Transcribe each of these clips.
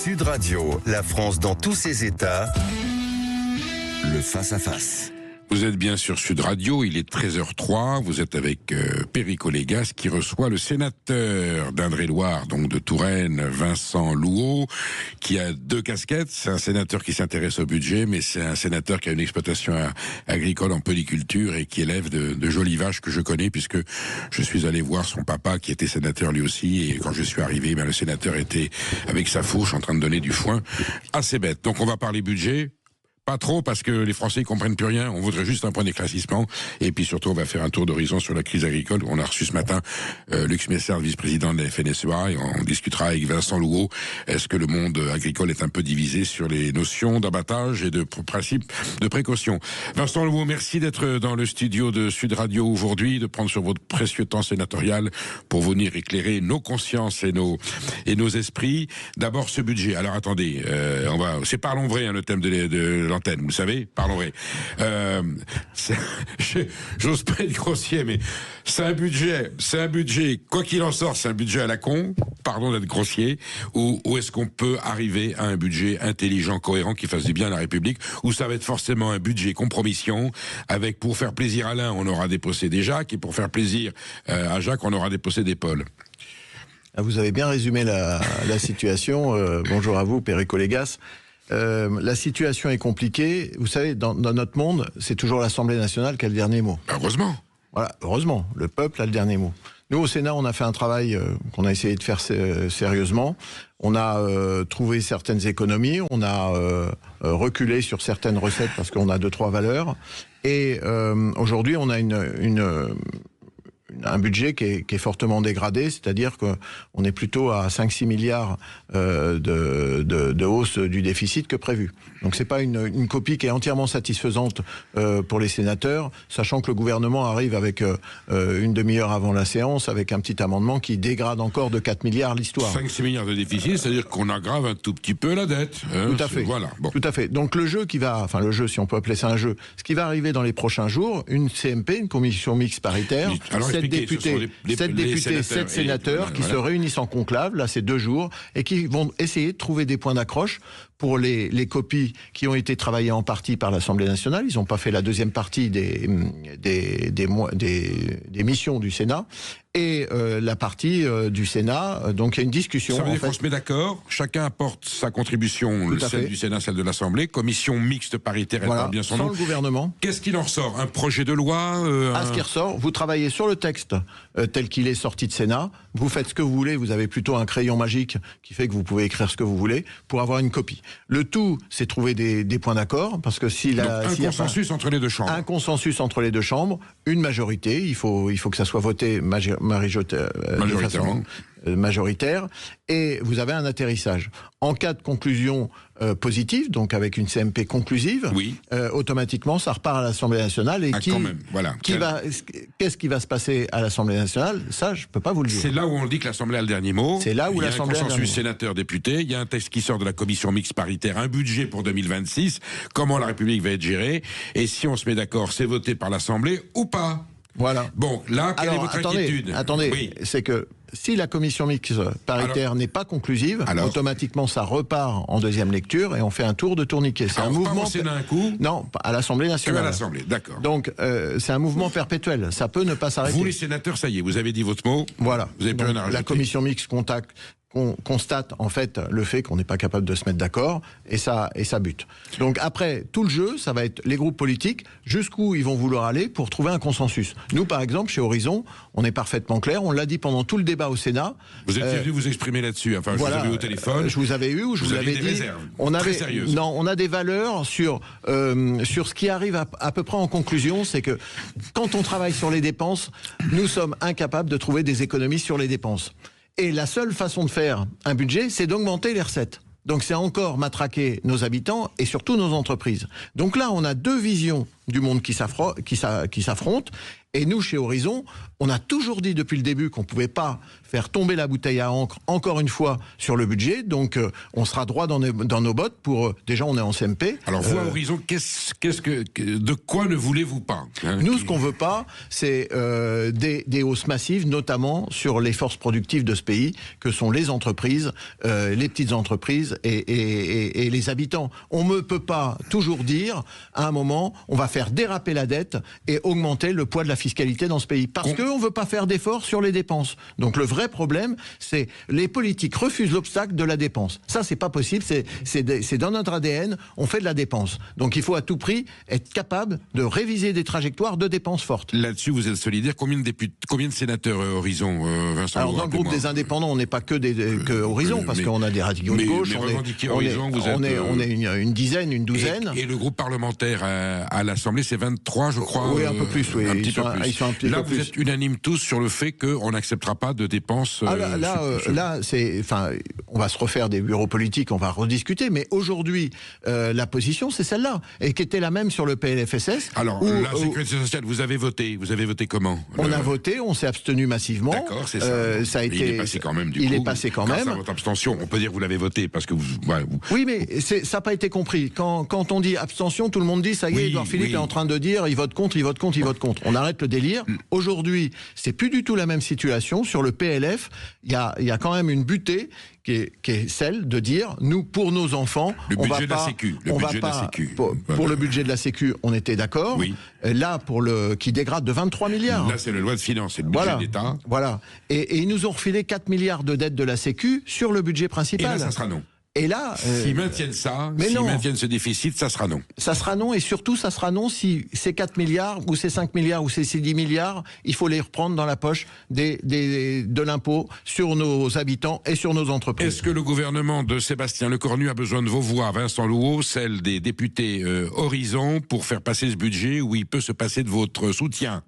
Sud Radio, la France dans tous ses états, le face-à-face. Vous êtes bien sur Sud Radio, il est 13h03, vous êtes avec Perico Légas qui reçoit le sénateur d'Indre-et-Loire, donc de Touraine, Vincent Louault, qui a deux casquettes. C'est un sénateur qui s'intéresse au budget, mais c'est un sénateur qui a une exploitation agricole en polyculture et qui élève de jolies vaches que je connais, puisque je suis allé voir son papa qui était sénateur lui aussi, et quand je suis arrivé, le sénateur était avec sa fourche en train de donner du foin. Assez bête. Donc on va parler budget. Pas trop, parce que les Français ne comprennent plus rien. On voudrait juste un point d'éclaircissement. Et puis surtout, on va faire un tour d'horizon sur la crise agricole. On a reçu ce matin Luc Messard, vice-président de la FNSEA, et on discutera avec Vincent Louault. Est-ce que le monde agricole est un peu divisé sur les notions d'abattage et de principes de précaution? Vincent Louault, merci d'être dans le studio de Sud Radio aujourd'hui, de prendre sur votre précieux temps sénatorial pour venir éclairer nos consciences et nos esprits. D'abord, ce budget. Alors attendez, c'est parlons vrai, le thème de l'antenne, vous savez, parlons vrai. J'ose pas être grossier, mais c'est un budget, quoi qu'il en sorte, c'est un budget à la con, pardon d'être grossier, ou est-ce qu'on peut arriver à un budget intelligent, cohérent, qui fasse du bien à la République, ou ça va être forcément un budget compromission, avec, pour faire plaisir à l'un, on aura dépossédé Jacques, et pour faire plaisir à Jacques, on aura dépossédé Paul. Vous avez bien résumé la situation. Bonjour à vous, Perico Légas. La situation est compliquée. Vous savez, dans notre monde, c'est toujours l'Assemblée nationale qui a le dernier mot. Heureusement. Voilà, heureusement, le peuple a le dernier mot. Nous, au Sénat, on a fait un travail qu'on a essayé de faire sérieusement. On a trouvé certaines économies, on a reculé sur certaines recettes parce qu'on a 2-3 valeurs. Et aujourd'hui, on a un budget qui est fortement dégradé, c'est-à-dire qu'on est plutôt à 5-6 milliards de hausse du déficit que prévu. Donc c'est pas une copie qui est entièrement satisfaisante pour les sénateurs, sachant que le gouvernement arrive avec une demi-heure avant la séance, avec un petit amendement qui dégrade encore de 4 milliards l'histoire. 5-6 milliards de déficit, c'est-à-dire qu'on aggrave un tout petit peu la dette. Tout à fait. Voilà. Bon. Tout à fait. Donc le jeu si on peut appeler ça un jeu, ce qui va arriver dans les prochains jours, une CMP, une commission mixte paritaire, alors, 7 députés, 7 sénateurs qui se réunissent en conclave, là c'est 2 jours, et qui vont essayer de trouver des points d'accroche pour les copies qui ont été travaillées en partie par l'Assemblée nationale. Ils n'ont pas fait la deuxième partie des missions du Sénat. Et la partie du Sénat, donc il y a une discussion. Ça veut dire qu'on se met d'accord, chacun apporte sa contribution, celle du Sénat, celle de l'Assemblée, commission mixte paritaire, elle porte bien son nom. Sans le gouvernement. Qu'est-ce qu'il en ressort? Un projet de loi Ce qui ressort, vous travaillez sur le texte tel qu'il est sorti de Sénat, vous faites ce que vous voulez, vous avez plutôt un crayon magique qui fait que vous pouvez écrire ce que vous voulez pour avoir une copie. Le tout, c'est trouver des points d'accord, parce que un consensus entre les deux chambres. Un consensus entre les deux chambres, une majorité, il faut que ça soit voté majoritaire, et vous avez un atterrissage. En cas de conclusion positive, donc avec une CMP conclusive, oui. Automatiquement ça repart à l'Assemblée nationale. Et quand même, voilà. Qu'est-ce qui va se passer à l'Assemblée nationale? Ça, je peux pas vous le dire. C'est là où on dit que l'Assemblée a le dernier mot. C'est là où l'Assemblée a le dernier mot. Il y a un consensus sénateur-député, il y a un texte qui sort de la commission mixte paritaire, un budget pour 2026, comment la République va être gérée, et si on se met d'accord, c'est voté par l'Assemblée ou pas? Voilà. Bon, là, quelle est votre inquiétude? Attendez, oui. C'est que si la commission mixte paritaire n'est pas conclusive, automatiquement ça repart en deuxième lecture et on fait un tour de tourniquet. C'est un mouvement. Pas au Sénat un coup? Non, à l'Assemblée nationale. Que à l'Assemblée, d'accord. Donc c'est un mouvement perpétuel. Ça peut ne pas s'arrêter. Vous les sénateurs, ça y est, vous avez dit votre mot. Voilà. Vous avez plus rien à rajouter. La commission mixte constate en fait le fait qu'on n'est pas capable de se mettre d'accord et ça bute. Donc après tout le jeu, ça va être les groupes politiques jusqu'où ils vont vouloir aller pour trouver un consensus. Nous par exemple chez Horizon, on est parfaitement clair, on l'a dit pendant tout le débat au Sénat. Vous êtes venu vous exprimer là-dessus, enfin voilà, je vous avais eu au téléphone. Je vous avais eu ou je vous avais dit très sérieuses. Non, on a des valeurs sur ce qui arrive à peu près en conclusion, c'est que quand on travaille sur les dépenses, nous sommes incapables de trouver des économies sur les dépenses. Et la seule façon de faire un budget, c'est d'augmenter les recettes. Donc c'est encore matraquer nos habitants et surtout nos entreprises. Donc là, on a deux visions du monde qui s'affrontent. Et nous, chez Horizon, on a toujours dit depuis le début qu'on ne pouvait pas faire tomber la bouteille à encre, encore une fois, sur le budget. Donc, on sera droit dans nos bottes pour... déjà, on est en CMP. Alors, vous, à Horizon, de quoi ne voulez-vous pas, hein, Nous, ce qu'on ne veut pas, c'est des hausses massives, notamment sur les forces productives de ce pays, que sont les entreprises, les petites entreprises et les habitants. On ne peut pas toujours dire, à un moment, on va faire déraper la dette et augmenter le poids de la fiscalité dans ce pays. Parce qu'on ne veut pas faire d'efforts sur les dépenses. Donc le vrai problème, c'est les politiques refusent l'obstacle de la dépense. Ça, c'est pas possible, c'est dans notre ADN, on fait de la dépense. Donc il faut à tout prix être capable de réviser des trajectoires de dépenses fortes. Là-dessus, vous êtes solidaire. Combien de sénateurs Horizon, Vincent? Alors dans le groupe des indépendants, on n'est pas que Horizon, parce qu'on a des radicaux de gauche, on est une dizaine, une douzaine. Et le groupe parlementaire à l'Assemblée, c'est 23, je crois. Oui, un peu plus, oui. Un petit peu plus. Là, vous êtes unanimes tous sur le fait qu'on n'acceptera pas de dépenses. Là, on va se refaire des bureaux politiques, on va rediscuter, mais aujourd'hui, la position, c'est celle-là, et qui était la même sur le PLFSS. Alors, la sécurité sociale, vous avez voté comment? On a voté, on s'est abstenu massivement. D'accord, c'est ça. Ça a été. Il est passé quand même, du coup. Il est passé quand même. Grâce à votre abstention, on peut dire que vous l'avez voté, parce que vous... Oui, mais ça n'a pas été compris. Quand on dit abstention, tout le monde dit, ça y est, Édouard Philippe est en train de dire, il vote contre, il vote contre, il vote contre. On arrête le délire. Aujourd'hui, c'est plus du tout la même situation. Sur le PLF, il y a quand même une butée qui est celle de dire, nous, pour nos enfants, on va pas... Pour le budget de la Sécu, on était d'accord. Oui. Là, qui dégrade de 23 milliards. Là, c'est la loi de finances, c'est le budget d'État. Voilà. Et ils nous ont refilé 4 milliards de dettes de la Sécu sur le budget principal. Et là, ça sera non. Et là, s'ils maintiennent ça, s'ils maintiennent ce déficit, ça sera non. Ça sera non, et surtout, ça sera non si ces 4 milliards, ou ces 5 milliards, ou ces 10 milliards, il faut les reprendre dans la poche de l'impôt sur nos habitants et sur nos entreprises. Est-ce que le gouvernement de Sébastien Lecornu a besoin de vos voix, Vincent Louault, celle des députés Horizon, pour faire passer ce budget, où il peut se passer de votre soutien?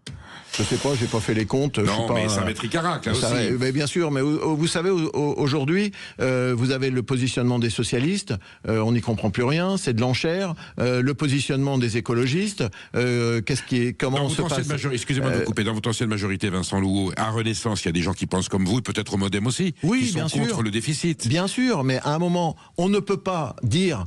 Je sais pas, j'ai pas fait les comptes. Non, mais ça va être Icarac, là aussi. Mais bien sûr, mais vous savez, aujourd'hui, vous avez le positionnement des socialistes, on n'y comprend plus rien, c'est de l'enchère. Le positionnement des écologistes, comment se passe? Excusez-moi de vous couper. Dans votre ancienne majorité, Vincent Louault, à Renaissance, il y a des gens qui pensent comme vous, peut-être au Modem aussi, qui sont contre le déficit. Bien sûr, mais à un moment, on ne peut pas dire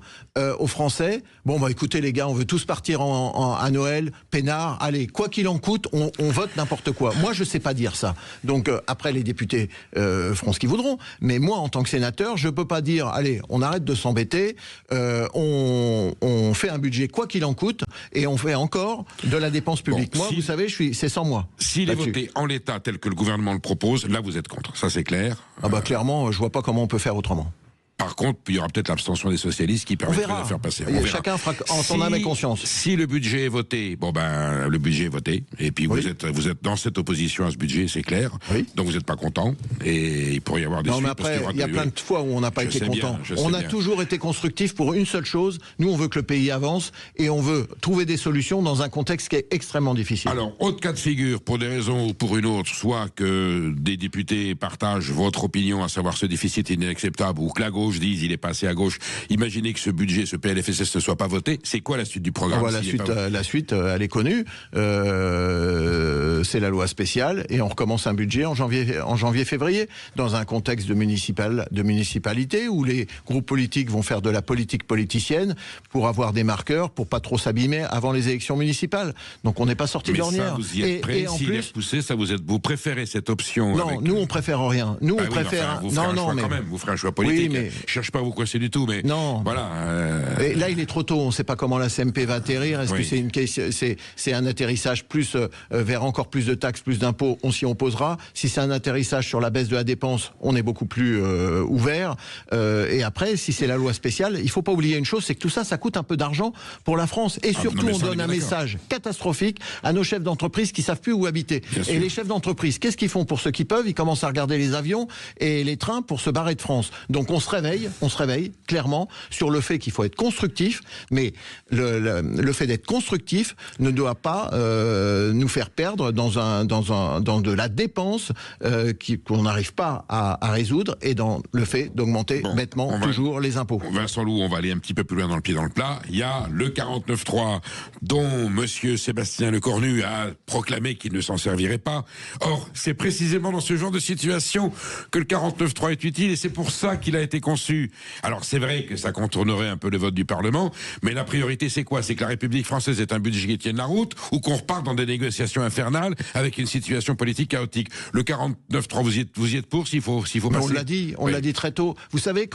aux Français, bon, écoutez les gars, on veut tous partir à Noël, peinard, allez, quoi qu'il en coûte, on vote n'importe quoi. Moi, je sais pas dire ça. Donc, après, les députés feront ce qu'ils voudront. Mais moi, en tant que sénateur, je peux pas dire, allez, on arrête de s'embêter, on fait un budget quoi qu'il en coûte, et on fait encore de la dépense publique. Moi, vous savez, c'est sans moi. S'il est voté en l'état tel que le gouvernement le propose, là, vous êtes contre. Ça, c'est clair. Clairement, je vois pas comment on peut faire autrement. Par contre, il y aura peut-être l'abstention des socialistes qui permettra de faire passer. Chacun fera en son âme et conscience. Si le budget est voté, le budget est voté. Et puis vous êtes dans cette opposition à ce budget, c'est clair. Oui. Donc vous n'êtes pas content. Et il pourrait y avoir des suites. Mais après, il y a plein de fois où on n'a pas été content. On a toujours été constructif pour une seule chose. Nous, on veut que le pays avance et on veut trouver des solutions dans un contexte qui est extrêmement difficile. Alors, autre cas de figure, pour des raisons ou pour une autre, soit que des députés partagent votre opinion, à savoir ce déficit est inacceptable, ou que la gauche disent il est passé à gauche. Imaginez que ce budget, ce PLFSS ne soit pas voté. C'est quoi la suite du programme? La suite, elle est connue. C'est la loi spéciale et on recommence un budget en janvier-février dans un contexte de municipalité où les groupes politiques vont faire de la politique politicienne pour avoir des marqueurs, pour pas trop s'abîmer avant les élections municipales. Donc on n'est pas sorti de l'ornière. Mais ça, vous y êtes prêt, s'il est repoussé, vous préférez cette option? Non, nous on préfère rien. Nous on préfère. Vous ferez un choix politique. Oui, mais je cherche pas à vous coincer du tout, mais non. Voilà. Et là, il est trop tôt. On ne sait pas comment la CMP va atterrir. Est-ce que c'est un atterrissage plus vers encore plus de taxes, plus d'impôts? On s'y opposera. Si c'est un atterrissage sur la baisse de la dépense, on est beaucoup plus ouvert. Et après, si c'est la loi spéciale, il faut pas oublier une chose, c'est que tout ça, ça coûte un peu d'argent pour la France. Et surtout, on donne un message catastrophique à nos chefs d'entreprise qui savent plus où habiter. Et les chefs d'entreprise, qu'est-ce qu'ils font pour ceux qui peuvent? Ils commencent à regarder les avions et les trains pour se barrer de France. Donc on se réveille. réveille clairement sur le fait qu'il faut être constructif, mais le fait d'être constructif ne doit pas nous faire perdre dans de la dépense qu'on n'arrive pas à résoudre, et dans le fait d'augmenter bêtement toujours les impôts. Vincent Loup, on va aller un petit peu plus loin dans le pied dans le plat. Il y a le 49.3 dont monsieur Sébastien Lecornu a proclamé qu'il ne s'en servirait pas. Or, c'est précisément dans ce genre de situation que le 49.3 est utile, et c'est pour ça qu'il a été conçu. Alors, c'est vrai que ça contournerait un peu le vote du Parlement, mais la priorité, c'est quoi? C'est que la République française ait un budget qui tienne la route, ou qu'on reparte dans des négociations infernales avec une situation politique chaotique. Le 49.3, vous y êtes pour, s'il faut passer? On l'a dit très tôt. Vous savez,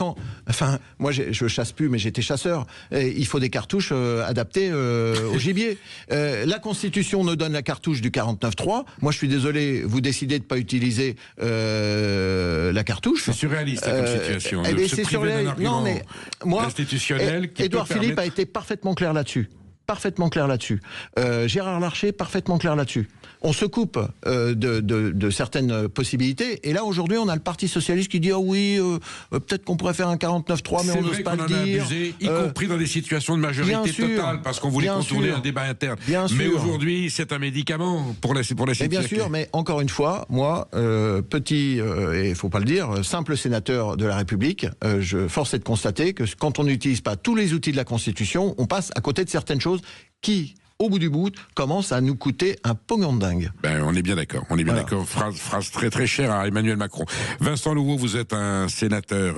moi je chasse plus, mais j'étais chasseur. Et il faut des cartouches adaptées au gibier. La Constitution nous donne la cartouche du 49.3. Moi, je suis désolé, vous décidez de pas utiliser la cartouche. C'est surréaliste comme situation. C'est surréaliste. Non, mais moi, institutionnel. Édouard Philippe a été parfaitement clair là-dessus. Gérard Larcher, parfaitement clair là-dessus. On se coupe de certaines possibilités, et là aujourd'hui on a le Parti Socialiste qui dit peut-être qu'on pourrait faire un 49.3, mais on n'ose pas le dire. Abusé, y compris dans des situations de majorité totale, parce qu'on voulait contourner un débat interne. Mais aujourd'hui c'est un médicament pour la situation. Bien sûr, mais encore une fois, moi, et il faut pas le dire, simple sénateur de la République, je force est de constater que quand on n'utilise pas tous les outils de la Constitution, on passe à côté de certaines choses qui, au bout du bout, commence à nous coûter un pognon de dingue. On est bien d'accord. D'accord. Phrase très très chère à Emmanuel Macron. Vincent Louveau, vous êtes un sénateur,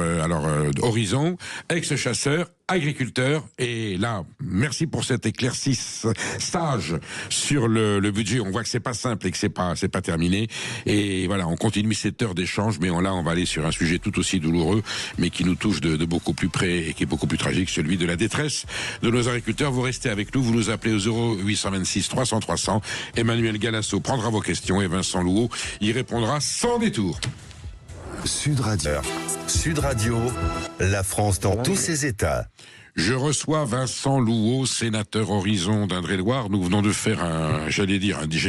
Horizon, ex-chasseur, agriculteur, et là, merci pour cet éclaircissage sur le budget. On voit que c'est pas simple et que c'est pas terminé. Et voilà, on continue cette heure d'échange, mais on va aller sur un sujet tout aussi douloureux, mais qui nous touche de beaucoup plus près et qui est beaucoup plus tragique, celui de la détresse de nos agriculteurs. Vous restez avec nous, vous nous appelez au 0826 300 300. Emmanuel Galasso prendra vos questions et Vincent Louveau y répondra sans détour. Sud Radio, la France dans tous ses états. Je reçois Vincent Louveau, sénateur Horizon d'Indre-et-Loire. Nous venons de faire un jeu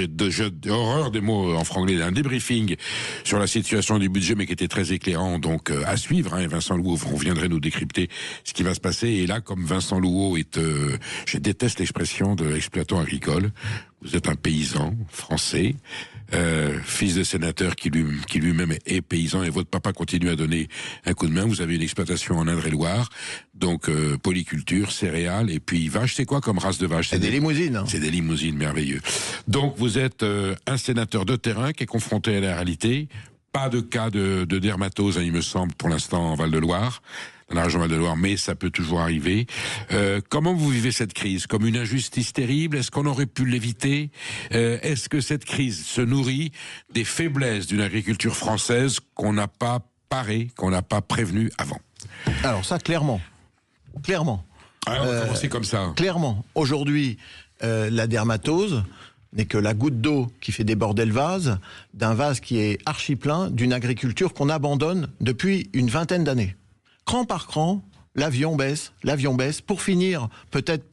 d'horreur des mots en franglais, un débriefing sur la situation du budget, mais qui était très éclairant. Donc à suivre, Vincent Louveau, on viendrait nous décrypter ce qui va se passer. Et là, comme Vincent Louveau est, je déteste l'expression de exploitant agricole. Vous êtes un paysan français, fils de sénateur qui lui-même est paysan, et votre papa continue à donner un coup de main. Vous avez une exploitation en Indre-et-Loire, donc polyculture, céréales, et puis vaches. C'est quoi comme race de vaches? C'est des limousines. C'est des limousines, merveilleux. Donc vous êtes un sénateur de terrain qui est confronté à la réalité. Pas de cas de dermatose, il me semble, pour l'instant en Val-de-Loire, dans la région Val-de-Loire, mais ça peut toujours arriver. Comment vous vivez cette crise? Comme une injustice terrible? Est-ce qu'on aurait pu l'éviter? Est-ce que cette crise se nourrit des faiblesses d'une agriculture française qu'on n'a pas parée, qu'on n'a pas prévenue avant? Alors ça, clairement. Alors, on va commencer comme ça. Clairement. Aujourd'hui, la dermatose n'est que la goutte d'eau qui fait déborder le vase, d'un vase qui est archi plein, d'une agriculture qu'on abandonne depuis une vingtaine d'années. Cran par cran, l'avion baisse, pour finir, peut-être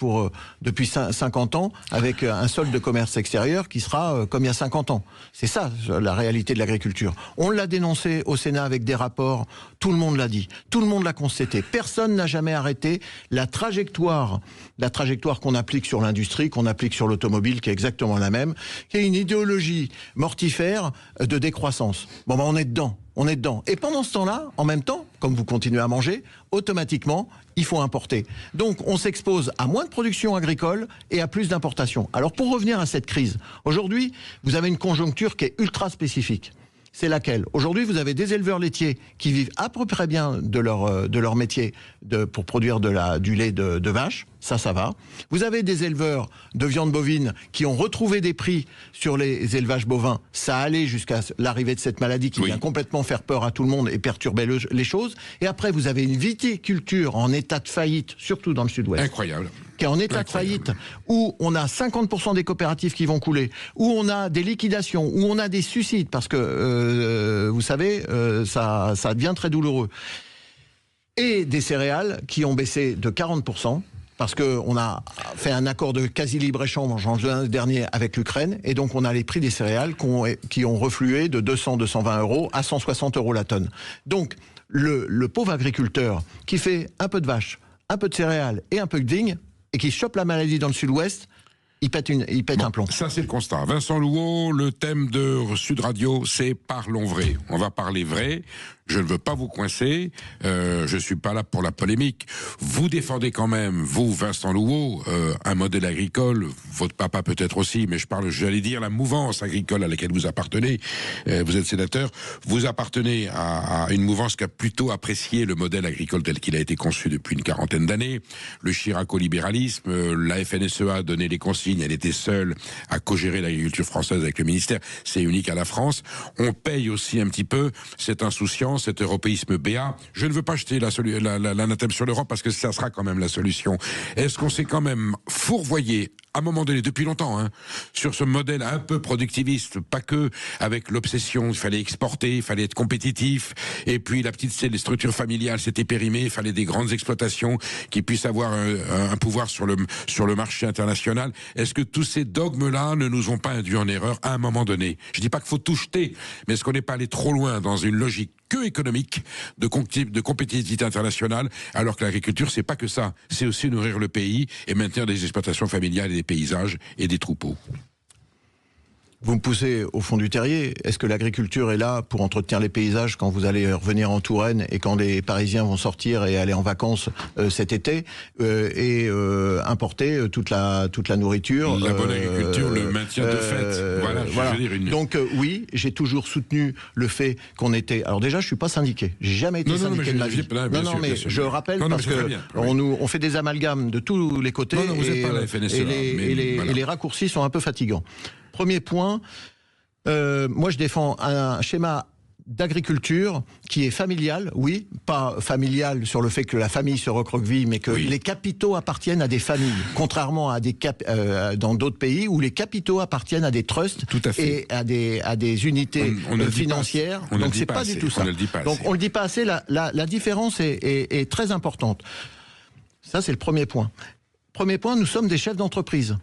depuis 50 ans, avec un solde de commerce extérieur qui sera comme il y a 50 ans. C'est ça, la réalité de l'agriculture. On l'a dénoncé au Sénat avec des rapports, tout le monde l'a dit, tout le monde l'a constaté. Personne n'a jamais arrêté la trajectoire qu'on applique sur l'industrie, qu'on applique sur l'automobile, qui est exactement la même, qui est une idéologie mortifère de décroissance. On est dedans. Et pendant ce temps-là, en même temps, comme vous continuez à manger, automatiquement, il faut importer. Donc, on s'expose à moins de production agricole et à plus d'importation. Alors, pour revenir à cette crise, aujourd'hui, vous avez une conjoncture qui est ultra spécifique. C'est laquelle? Aujourd'hui, vous avez des éleveurs laitiers qui vivent à peu près bien de leur métier pour produire du lait de vache. Ça va. Vous avez des éleveurs de viande bovine qui ont retrouvé des prix sur les élevages bovins. Ça allait jusqu'à l'arrivée de cette maladie qui vient complètement faire peur à tout le monde et perturber les choses. Et après, vous avez une viticulture en état de faillite, surtout dans le sud-ouest. Incroyable. Qui est en état de faillite, où on a 50% des coopératives qui vont couler, où on a des liquidations, où on a des suicides, parce que, vous savez, ça devient très douloureux. Et des céréales qui ont baissé de 40%, parce qu'on a fait un accord de quasi-libre-échange en juin dernier avec l'Ukraine, et donc on a les prix des céréales qui ont reflué de 200-220 euros à 160 euros la tonne. Donc, le pauvre agriculteur qui fait un peu de vache, un peu de céréales et un peu de vigne, et qui chope la maladie dans le sud-ouest, il pète un plomb. Ça, c'est le constat. Vincent Louot, le thème de Sud Radio, c'est parlons vrai. On va parler vrai. Je ne veux pas vous coincer. Je suis pas là pour la polémique. Vous défendez quand même, vous, Vincent Louot, un modèle agricole. Votre papa peut-être aussi, mais j'allais dire, la mouvance agricole à laquelle vous appartenez. Vous êtes sénateur. Vous appartenez à une mouvance qui a plutôt apprécié le modèle agricole tel qu'il a été conçu depuis une quarantaine d'années. Le chiraco-libéralisme, la FNSEA a donné les consignes. Elle était seule à co-gérer l'agriculture française avec le ministère. C'est unique à la France. On paye aussi un petit peu cette insouciance, cet européisme béat. Je ne veux pas jeter l'anathème sur l'Europe parce que ça sera quand même la solution. Est-ce qu'on s'est quand même fourvoyé à un moment donné, depuis longtemps, sur ce modèle un peu productiviste, pas que avec l'obsession, il fallait exporter, il fallait être compétitif, et puis les structures familiales s'étaient périmées, il fallait des grandes exploitations qui puissent avoir un pouvoir sur le marché international. Est-ce que tous ces dogmes-là ne nous ont pas induits en erreur à un moment donné? Je dis pas qu'il faut tout jeter, mais est-ce qu'on n'est pas allé trop loin dans une logique que économique, de compétitivité internationale, alors que l'agriculture, c'est pas que ça, c'est aussi nourrir le pays et maintenir des exploitations familiales et des paysages et des troupeaux. Vous me poussez au fond du terrier. Est-ce que l'agriculture est là pour entretenir les paysages quand vous allez revenir en Touraine et quand les Parisiens vont sortir et aller en vacances cet été et importer toute la nourriture? La bonne agriculture, le maintien de fait. Voilà. Je veux dire Donc oui, j'ai toujours soutenu le fait qu'on était... Alors déjà, je suis pas syndiqué. J'ai jamais été syndiqué de ma vie. Je rappelle parce que on fait des amalgames de tous les côtés et les raccourcis sont un peu fatigants. Premier point, moi je défends un schéma d'agriculture qui est familial, oui, pas familial sur le fait que la famille se recroqueville, mais que les capitaux appartiennent à des familles, contrairement à dans d'autres pays où les capitaux appartiennent à des trusts et à des unités financières. Donc c'est pas du tout ça. Donc on le dit pas assez. La différence est très importante. Ça c'est le premier point. Premier point, nous sommes des chefs d'entreprise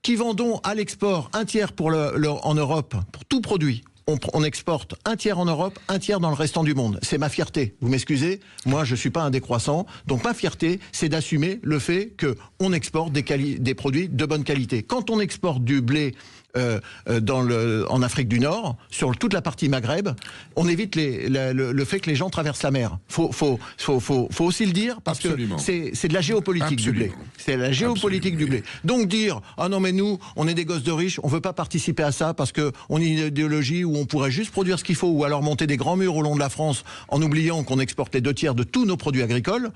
qui vendons à l'export un tiers en Europe, pour tout produit. On exporte un tiers en Europe, un tiers dans le restant du monde. C'est ma fierté. Vous m'excusez, moi je suis pas un décroissant. Donc ma fierté, c'est d'assumer le fait qu'on exporte des produits de bonne qualité. Quand on exporte du blé en Afrique du Nord, sur toute la partie Maghreb, on évite le fait que les gens traversent la mer. Faut aussi le dire, parce que c'est de la géopolitique du blé. C'est la géopolitique du blé. Donc dire, ah non mais nous, on est des gosses de riches, on veut pas participer à ça parce que on a une idéologie où on pourrait juste produire ce qu'il faut, ou alors monter des grands murs au long de la France en oubliant qu'on exporte les 2/3 de tous nos produits agricoles,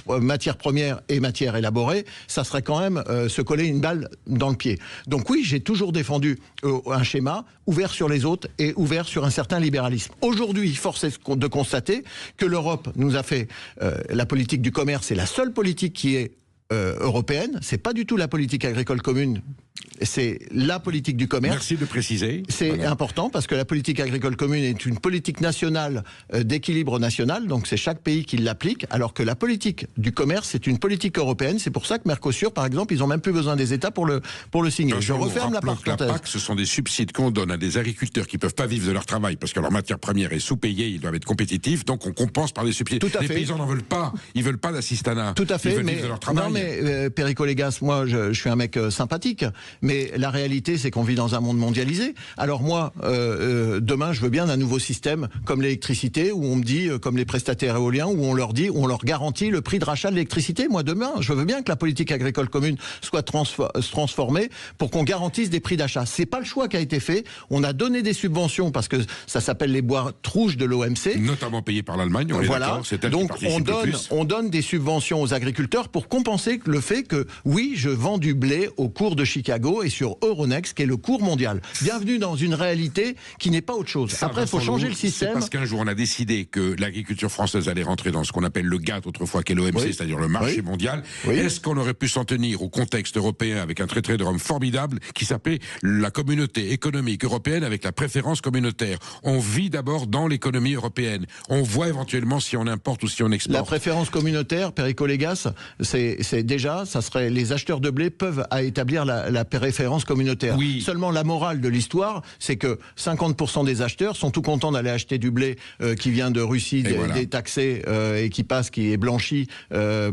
matières premières et matières élaborées, ça serait quand même se coller une balle dans le pied. Donc oui, j'ai toujours défendu un schéma ouvert sur les autres et ouvert sur un certain libéralisme. Aujourd'hui, force est de constater que l'Europe nous a fait la politique du commerce, c'est la seule politique qui est européenne, c'est pas du tout la politique agricole commune, c'est la politique du commerce. Merci de préciser. C'est important parce que la politique agricole commune est une politique nationale d'équilibre national, donc c'est chaque pays qui l'applique, alors que la politique du commerce c'est une politique européenne. C'est pour ça que Mercosur, par exemple, ils ont même plus besoin des États pour le signer. Je referme la parenthèse. La PAC, ce sont des subsides qu'on donne à des agriculteurs qui peuvent pas vivre de leur travail parce que leur matière première est sous-payée, ils doivent être compétitifs, donc on compense par des subsides. Tout à fait. Les paysans n'en veulent pas, ils veulent pas d'assistanat. Tout à fait. Ils veulent vivre de leur travail. Non mais Perico Légas, moi je suis un mec sympathique, mais la réalité c'est qu'on vit dans un monde mondialisé. Alors moi, demain je veux bien un nouveau système comme l'électricité, où on me dit, comme les prestataires éoliens, où on leur dit, on leur garantit le prix de rachat de l'électricité. Moi demain, je veux bien que la politique agricole commune soit transformée pour qu'on garantisse des prix d'achat. C'est pas le choix qui a été fait. On a donné des subventions parce que ça s'appelle les boîtes rouges de l'OMC. Notamment payées par l'Allemagne. Voilà. Donc on donne des subventions aux agriculteurs pour compenser le fait que, oui, je vends du blé au cours de Chicago et sur Euronext, qui est le cours mondial. Bienvenue dans une réalité qui n'est pas autre chose. Après, il faut changer le système. C'est parce qu'un jour, on a décidé que l'agriculture française allait rentrer dans ce qu'on appelle le GATT, autrefois, qui est l'OMC, c'est-à-dire le marché mondial. Est-ce qu'on aurait pu s'en tenir au contexte européen avec un traité de Rome formidable qui s'appelait la communauté économique européenne avec la préférence communautaire? On vit d'abord dans l'économie européenne. On voit éventuellement si on importe ou si on exporte. La préférence communautaire, Perico Légas, c'est c'est déjà, ça serait les acheteurs de blé peuvent établir la référence communautaire. Oui. Seulement la morale de l'histoire, c'est que 50% des acheteurs sont tout contents d'aller acheter du blé qui vient de Russie, détaxé et qui est blanchi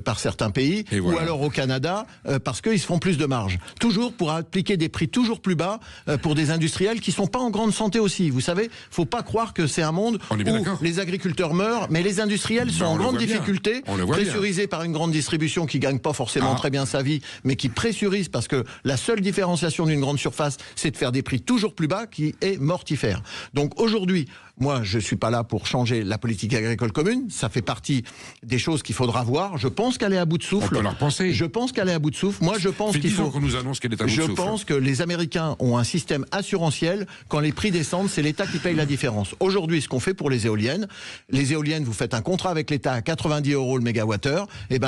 par certains pays, ou alors au Canada, parce qu'ils se font plus de marge. Toujours pour appliquer des prix toujours plus bas pour des industriels qui sont pas en grande santé aussi. Vous savez, faut pas croire que c'est un monde où les agriculteurs meurent, mais les industriels sont en grande difficulté, pressurisés par une grande distribution qui gagne pas forcément très bien sa vie, mais qui pressurise parce que la seule différenciation d'une grande surface, c'est de faire des prix toujours plus bas, qui est mortifère. Donc aujourd'hui, moi, je suis pas là pour changer la politique agricole commune. Ça fait partie des choses qu'il faudra voir. Je pense qu'elle est à bout de souffle. On peut la repenser. Je pense qu'elle est à bout de souffle. Moi, je pense qu'il faut. qu'on nous annonce qu'elle est à bout de souffle. Je pense que les Américains ont un système assurantiel. Quand les prix descendent, c'est l'État qui paye la différence. Aujourd'hui, ce qu'on fait pour les éoliennes, vous faites un contrat avec l'État à 90 € le mégawattheure. Et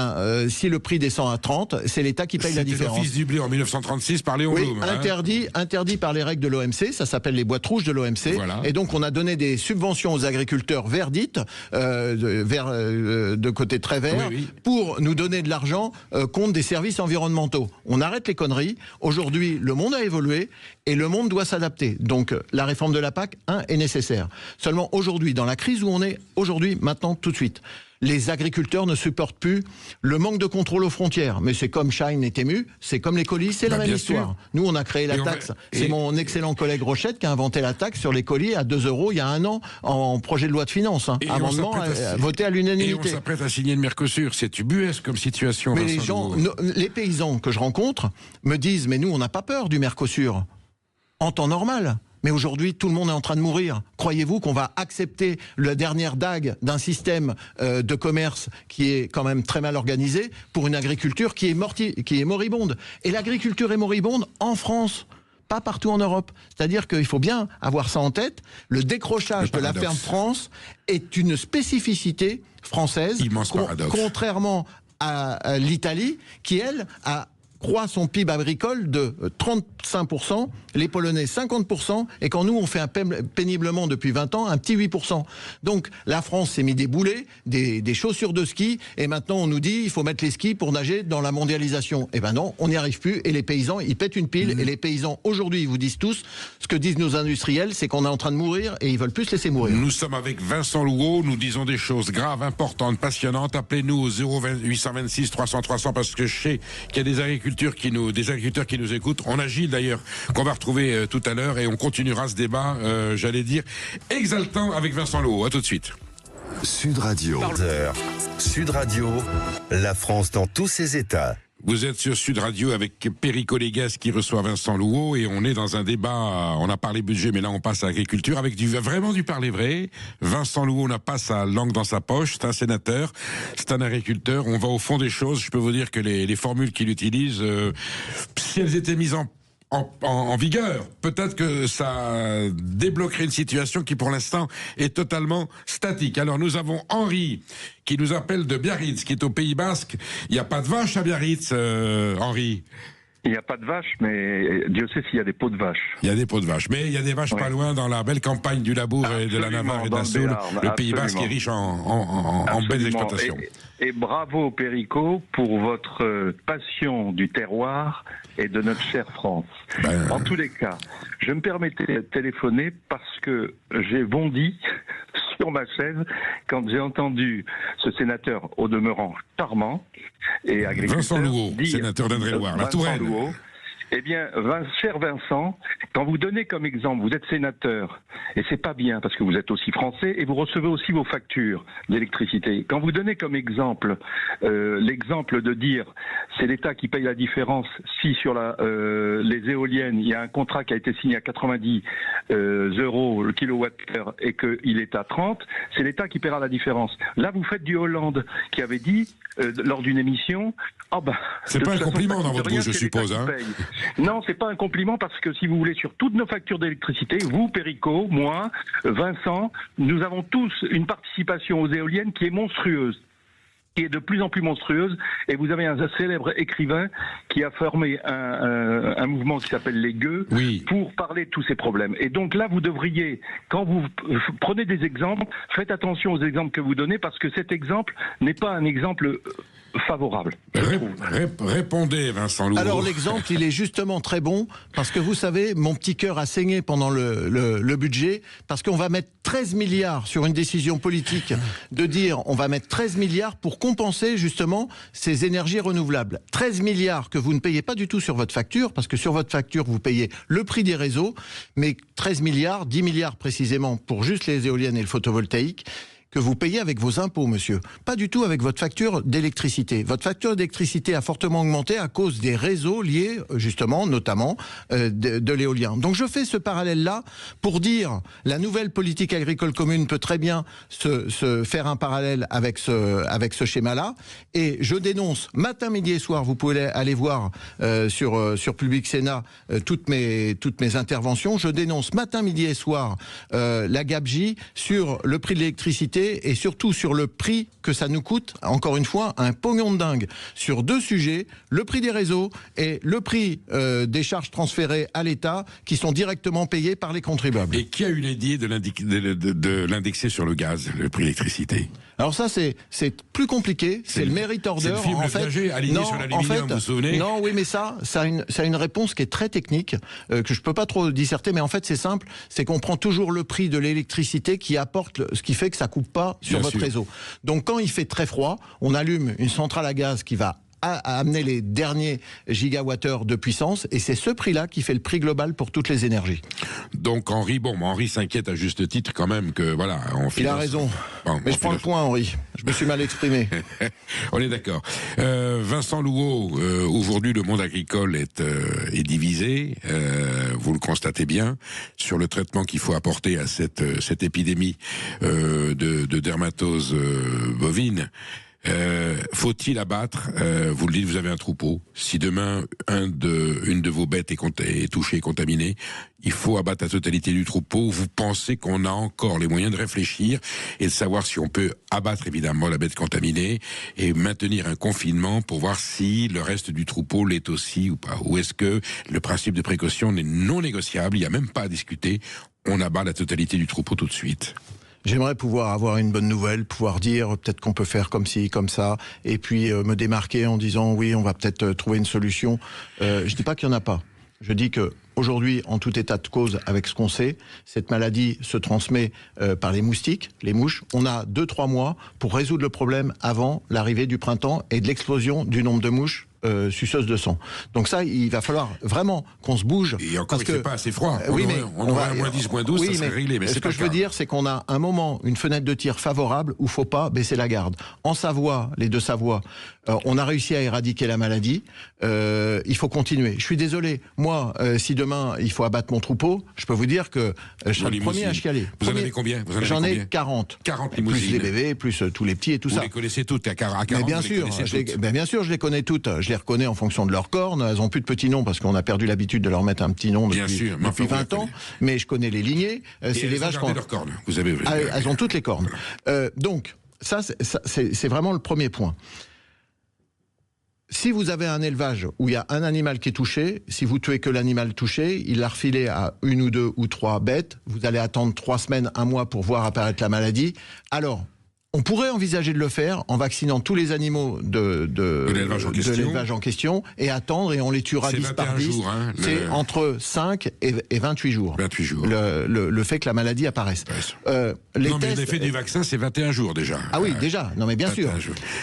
si le prix descend à 30, c'est l'État qui paye la différence. C'était l'office du blé en 1936 par Léon Blum. Interdit par les règles de l'OMC. Ça s'appelle les boîtes rouges de l'OMC. Voilà. Et donc, on a donné des subventions aux agriculteurs verdites, de côté très vert, pour nous donner de l'argent contre des services environnementaux. On arrête les conneries. Aujourd'hui, le monde a évolué et le monde doit s'adapter. Donc, la réforme de la PAC, est nécessaire. Seulement, aujourd'hui, dans la crise où on est, aujourd'hui, maintenant, tout de suite, les agriculteurs ne supportent plus le manque de contrôle aux frontières. Mais c'est comme Shine et Temu, c'est comme les colis, c'est la même histoire. Nous, on a créé la taxe. C'est mon excellent collègue Rochette qui a inventé la taxe sur les colis à 2 € il y a un an en projet de loi de finances. Amendement voté à l'unanimité. Et on s'apprête à signer le Mercosur. C'est ubuesque comme situation. Mais les paysans que je rencontre me disent, mais nous, on n'a pas peur du Mercosur. En temps normal. Mais aujourd'hui, tout le monde est en train de mourir. Croyez-vous qu'on va accepter la dernière dague d'un système de commerce qui est quand même très mal organisé pour une agriculture qui est moribonde? Et l'agriculture est moribonde en France, pas partout en Europe. C'est-à-dire qu'il faut bien avoir ça en tête. Le décrochage de la ferme France est une spécificité française, contrairement à l'Italie, qui, elle, croît son PIB agricole de 35%, les Polonais 50%, et quand nous on fait péniblement depuis 20 ans un petit 8%. Donc la France s'est mis des boulets, des chaussures de ski, et maintenant on nous dit il faut mettre les skis pour nager dans la mondialisation. Eh ben non, on n'y arrive plus, et les paysans ils pètent une pile, et les paysans aujourd'hui ils vous disent tous, ce que disent nos industriels, c'est qu'on est en train de mourir, et ils veulent plus se laisser mourir. Nous sommes avec Vincent Louot, nous disons des choses graves, importantes, passionnantes. Appelez-nous au 0826 300 300 parce que je sais qu'il y a des agriculteurs qui nous écoutent. On a Gilles d'ailleurs qu'on va retrouver tout à l'heure et on continuera ce débat, j'allais dire, exaltant avec Vincent Louot. À tout de suite. Sud Radio. Sud Radio, la France dans tous ses états. Vous êtes sur Sud Radio avec Perico Légas qui reçoit Vincent Louot et on est dans un débat, on a parlé budget mais là on passe à l'agriculture avec vraiment du parler vrai. Vincent Louot n'a pas sa langue dans sa poche, c'est un sénateur, c'est un agriculteur, on va au fond des choses. Je peux vous dire que les formules qu'il utilise, si elles étaient mises en vigueur, peut-être que ça débloquerait une situation qui pour l'instant est totalement statique. Alors nous avons Henri qui nous appelle de Biarritz, qui est au Pays Basque. Il n'y a pas de vache à Biarritz, Henri. Il n'y a pas de vaches, mais Dieu sait s'il y a des pots de vaches. Il y a des pots de vaches, mais il y a des vaches pas loin dans la belle campagne du Labour et de la Navarre et de la Soule. Le Pays Basque est riche en belles exploitations. Et bravo Perico pour votre passion du terroir et de notre chère France. En tous les cas, je me permettais de téléphoner parce que j'ai bondi sur ma chaise quand j'ai entendu ce sénateur au demeurant charmant et agriculteur. Vincent Louot, sénateur d'Indre-et-Loire, la Touraine. Louot. Eh bien, cher Vincent, quand vous donnez comme exemple, vous êtes sénateur, et c'est pas bien parce que vous êtes aussi français et vous recevez aussi vos factures d'électricité. Quand vous donnez comme exemple l'exemple de dire c'est l'État qui paye la différence si sur les éoliennes il y a un contrat qui a été signé à 90 € le kilowattheure et qu'il est à 30, c'est l'État qui paiera la différence. Là, vous faites du Hollande qui avait dit lors d'une émission, c'est pas un compliment dans votre bouche, je suppose, hein. Non, c'est pas un compliment parce que si vous voulez, sur toutes nos factures d'électricité, vous, Perico, moi, Vincent, nous avons tous une participation aux éoliennes qui est monstrueuse, qui est de plus en plus monstrueuse, et vous avez un célèbre écrivain qui a formé un mouvement qui s'appelle les Gueux pour parler de tous ces problèmes. Et donc là, vous devriez, quand vous prenez des exemples, faites attention aux exemples que vous donnez, parce que cet exemple n'est pas un exemple favorable. Répondez, Vincent Louveau. Alors l'exemple, il est justement très bon, parce que vous savez, mon petit cœur a saigné pendant le budget, parce qu'on va mettre 13 milliards sur une décision politique de dire on va mettre 13 milliards pour compenser justement ces énergies renouvelables. 13 milliards que vous ne payez pas du tout sur votre facture, parce que sur votre facture, vous payez le prix des réseaux, mais 13 milliards, 10 milliards précisément pour juste les éoliennes et le photovoltaïque, que vous payez avec vos impôts, monsieur. Pas du tout avec votre facture d'électricité. Votre facture d'électricité a fortement augmenté à cause des réseaux liés, justement, notamment, de l'éolien. Donc je fais ce parallèle-là pour dire, la nouvelle politique agricole commune peut très bien se faire un parallèle avec ce schéma-là. Et je dénonce, matin, midi et soir, vous pouvez aller voir sur Public Sénat toutes mes interventions. Je dénonce matin, midi et soir la gabegie sur le prix de l'électricité et surtout sur le prix que ça nous coûte, encore une fois, un pognon de dingue, sur deux sujets, le prix des réseaux et le prix des charges transférées à l'État qui sont directement payées par les contribuables. Et qui a eu l'idée de l'indexer sur le gaz, le prix de l'électricité? Alors ça, c'est plus compliqué, c'est le merit order. C'est le film en fait, aligné sur l'aluminium, vous vous souvenez? Non, oui, mais ça a une réponse qui est très technique, que je peux pas trop disserter, mais en fait c'est simple, c'est qu'on prend toujours le prix de l'électricité qui apporte, ce qui fait que ça coupe pas sur votre réseau. Donc quand il fait très froid, on allume une centrale à gaz qui va amener les derniers gigawattheures de puissance, et c'est ce prix-là qui fait le prix global pour toutes les énergies. Donc Henri s'inquiète à juste titre quand même que voilà. Il a raison. Bon, mais je prends le point, Henri. Je me suis mal exprimé. On est d'accord. Vincent Louveau, aujourd'hui le monde agricole est divisé. Vous le constatez bien sur le traitement qu'il faut apporter à cette épidémie de dermatose bovine. Faut-il abattre, vous le dites, vous avez un troupeau, si demain une de vos bêtes est touchée, contaminée, il faut abattre la totalité du troupeau. Vous pensez qu'on a encore les moyens de réfléchir et de savoir si on peut abattre évidemment la bête contaminée et maintenir un confinement pour voir si le reste du troupeau l'est aussi ou pas? Ou est-ce que le principe de précaution n'est non négociable, il n'y a même pas à discuter, on abat la totalité du troupeau tout de suite? J'aimerais pouvoir avoir une bonne nouvelle, pouvoir dire peut-être qu'on peut faire comme ci, comme ça, et puis me démarquer en disant oui, on va peut-être trouver une solution. Je dis pas qu'il y en a pas. Je dis que aujourd'hui, en tout état de cause, avec ce qu'on sait, cette maladie se transmet par les moustiques, les mouches. On a 2-3 mois pour résoudre le problème avant l'arrivée du printemps et de l'explosion du nombre de mouches suceuses de sang. Donc ça, il va falloir vraiment qu'on se bouge. Et encore, il ne fait pas assez froid. Oui, mais on aurait moins 10, moins 12, oui, ça serait réglé. Mais ce que je veux dire, c'est qu'on a un moment, une fenêtre de tir favorable où il ne faut pas baisser la garde. En Savoie, les deux Savoies, on a réussi à éradiquer la maladie. Il faut continuer. Je suis désolé. Moi, si demain, il faut abattre mon troupeau, je peux vous dire que je serai le premier à chialer. Vous en avez combien? J'en ai 40. 40 limousines. Plus les bébés, plus tous les petits et tout ça. Vous les connaissez toutes à 40? Mais bien sûr, bien sûr, je les connais toutes. Je les reconnais en fonction de leur cornes. Elles n'ont plus de petits noms parce qu'on a perdu l'habitude de leur mettre un petit nom depuis 20 ans. Mais je connais les lignées. C'est des vaches. Leurs cornes. Vous avez. Elles ont toutes les cornes. Donc, ça, c'est vraiment le premier point. Si vous avez un élevage où il y a un animal qui est touché, si vous tuez que l'animal touché, il l'a refilé à 1 ou 2 ou 3 bêtes, vous allez attendre 3 semaines, 1 mois pour voir apparaître la maladie. Alors, on pourrait envisager de le faire en vaccinant tous les animaux de l'élevage en question et attendre, et on les tuera 10 par 10. Jours, hein, c'est entre 5 et 28 jours. 28 jours. Le fait que la maladie apparaisse. L'effet du vaccin, c'est 21 jours déjà. Ah oui, déjà. Non, mais bien sûr.